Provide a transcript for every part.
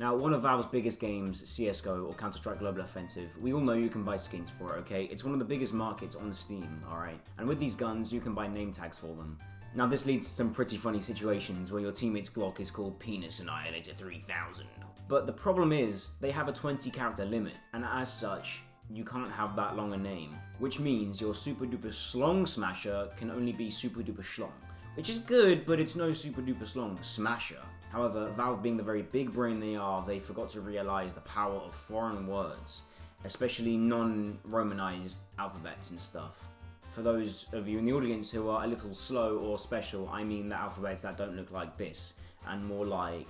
Now, one of Valve's biggest games, CSGO, or Counter-Strike Global Offensive, we all know you can buy skins for it, okay? It's one of the biggest markets on Steam, alright? And with these guns, you can buy name tags for them. Now, this leads to some pretty funny situations where your teammate's Glock is called Penis Annihilator 3000. But the problem is, they have a 20-character limit, and as such, you can't have that long a name. Which means your Super Duper Slong Smasher can only be Super Duper Schlong. Which is good, but it's no Super Duper Slong Smasher. However, Valve being the very big brain they are, they forgot to realize the power of foreign words, especially non-romanized alphabets and stuff. For those of you in the audience who are a little slow or special, I mean the alphabets that don't look like this, and more like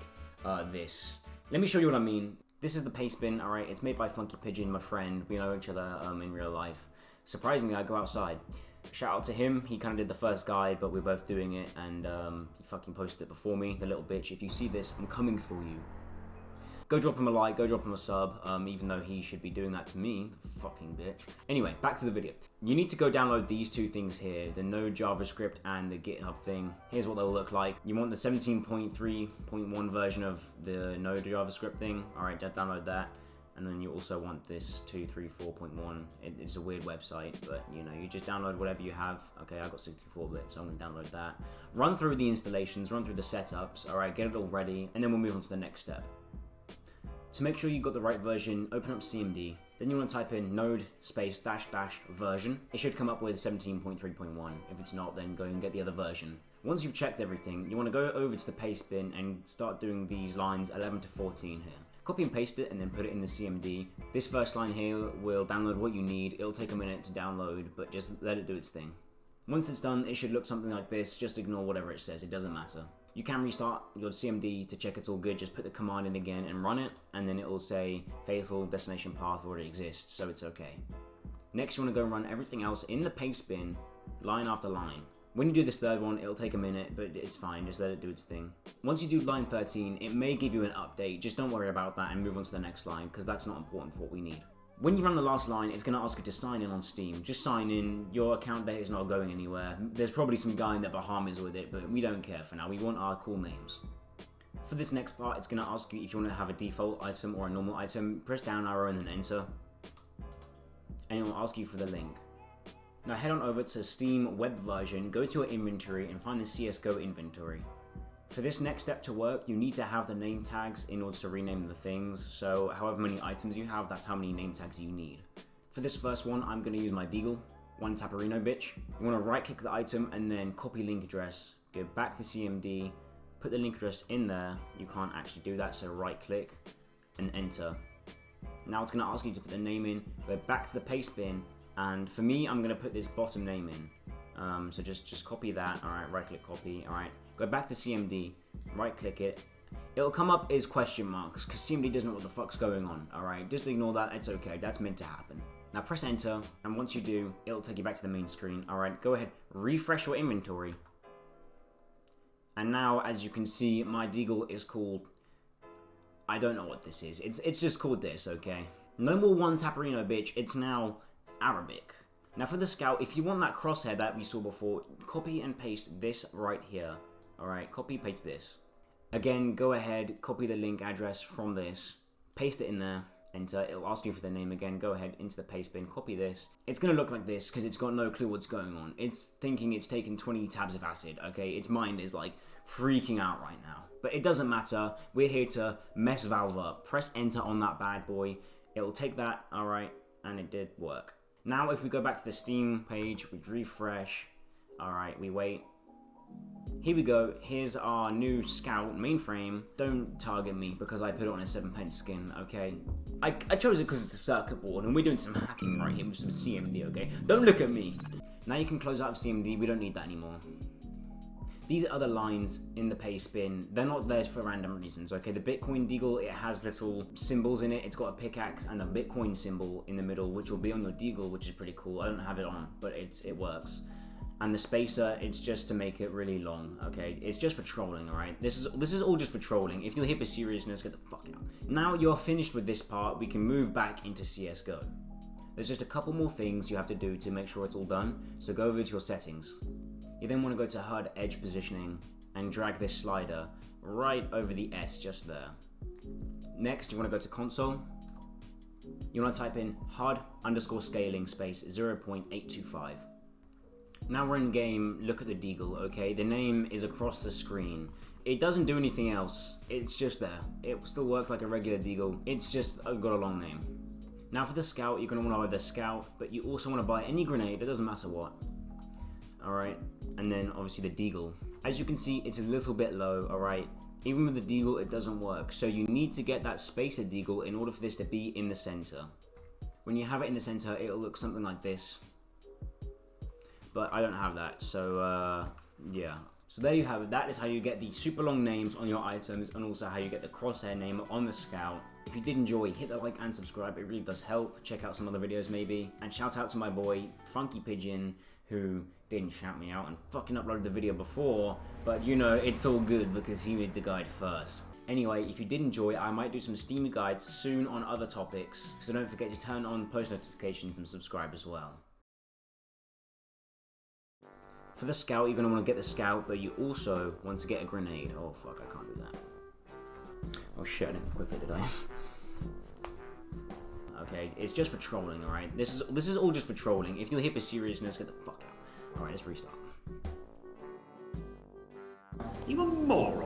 this. Let me show you what I mean. This is the paste bin, alright? It's made by Funky Pigeon, my friend. We know each other in real life. Surprisingly, I go outside. Shout out to him, he kind of did the first guide, but we're both doing it, and he fucking posted it before me, the little bitch. If you see this, I'm coming for you. Go drop him a like, go drop him a sub, even though he should be doing that to me, fucking bitch. Anyway, back to the video. You need to go download these two things here, the Node JavaScript and the GitHub thing. Here's what they'll look like. You want the 17.3.1 version of the Node JavaScript thing. Alright, download that. And then you also want this 234.1. It's a weird website, but you know, you just download whatever you have. Okay, I got 64-bit, so I'm gonna download that. Run through the installations, run through the setups, alright, get it all ready, and then we'll move on to the next step. To make sure you got the right version, open up CMD. Then you want to type in node space dash dash version. It should come up with 17.3.1. If it's not, then go and get the other version. Once you've checked everything, you want to go over to the paste bin and start doing these lines 11 to 14 here. Copy and paste it and then put it in the CMD. This first line here will download what you need. It'll take a minute to download, but just let it do its thing. Once it's done, it should look something like this. Just ignore whatever it says, it doesn't matter. You can restart your CMD to check it's all good. Just put the command in again and run it, and then it will say faithful destination path already exists, so it's okay. Next, you want to go and run everything else in the paste bin, line after line. When you do this third one, it'll take a minute, but it's fine, just let it do its thing. Once you do line 13, it may give you an update, just don't worry about that and move on to the next line, because that's not important for what we need. When you run the last line, it's going to ask you to sign in on Steam. Just sign in, your account data is not going anywhere. There's probably some guy in the Bahamas with it, but we don't care for now, we want our cool names. For this next part, it's going to ask you if you want to have a default item or a normal item. Press down arrow and then enter. And it will ask you for the link. Now head on over to Steam web version, go to your inventory and find the CSGO inventory. For this next step to work, you need to have the name tags in order to rename the things, so however many items you have, that's how many name tags you need. For this first one, I'm going to use my Deagle, one Taparino bitch. You want to right click the item and then copy link address, go back to CMD, put the link address in there. You can't actually do that, so right click and enter. Now it's going to ask you to put the name in, go back to the paste bin, and for me, I'm going to put this bottom name in. So just copy that, alright, right click copy, alright. Go back to CMD, right click it. It'll come up as question marks, because CMD doesn't know what the fuck's going on, alright. Just ignore that, it's okay, that's meant to happen. Now press enter, and once you do, it'll take you back to the main screen, alright. Go ahead, refresh your inventory. And now, as you can see, my Deagle is called, I don't know what this is, it's just called this, okay. No more one Taparino bitch, it's now Arabic. Now for the scout, if you want that crosshair that we saw before, copy and paste this right here. Alright, copy, paste this. Again, go ahead, copy the link address from this, paste it in there, enter. It'll ask you for the name again, go ahead into the paste bin, copy this. It's gonna look like this because it's got no clue what's going on. It's thinking it's taken 20 tabs of acid, okay? Its mind is like freaking out right now. But it doesn't matter, we're here to mess Valve up. Press enter on that bad boy, it'll take that, alright, and it did work. Now if we go back to the Steam page, we refresh, alright, we wait. Here we go, here's our new Scout mainframe. Don't target me because I put it on a 7 skin, okay? I chose it because it's a circuit board and we're doing some hacking right here with some CMD, okay? Don't look at me! Now you can close out of CMD, we don't need that anymore. These other lines in the paste bin, they're not there for random reasons, okay? The Bitcoin Deagle, it has little symbols in it. It's got a pickaxe and a Bitcoin symbol in the middle, which will be on your Deagle, which is pretty cool. I don't have it on, but it works. And the spacer, it's just to make it really long, okay? It's just for trolling, alright? This is all just for trolling. If you're here for seriousness, get the fuck out. Now you're finished with this part, we can move back into CSGO. There's just a couple more things you have to do to make sure it's all done, so go over to your settings. You then want to go to HUD edge positioning and drag this slider right over the S just there. Next, you want to go to console. You want to type in HUD_scaling space 0.825. Now we're in game, look at the deagle, okay? The name is across the screen. It doesn't do anything else, it's just there. It still works like a regular deagle, it's just got a long name. Now for the scout, you're going to want to buy the scout, but you also want to buy any grenade, it doesn't matter what. Alright, and then obviously the deagle. As you can see, it's a little bit low, alright? Even with the deagle, it doesn't work, so you need to get that spacer deagle in order for this to be in the center. When you have it in the center, it'll look something like this. But I don't have that, so yeah. So there you have it. That is how you get the super long names on your items, and also how you get the crosshair name on the scout. If you did enjoy, hit the like and subscribe, it really does help. Check out some other videos maybe. And shout out to my boy, Funky Pigeon, who didn't shout me out and fucking uploaded the video before, but you know, it's all good because he made the guide first. Anyway, if you did enjoy, I might do some Steam guides soon on other topics, so don't forget to turn on post notifications and subscribe as well. For the scout, you're going to want to get the scout, but you also want to get a grenade. Oh fuck, I can't do that. Oh shit, I didn't equip it, did I? Okay, it's just for trolling, alright? This is all just for trolling. If you're here for seriousness, get the fuck out. Alright, let's restart. You a moron.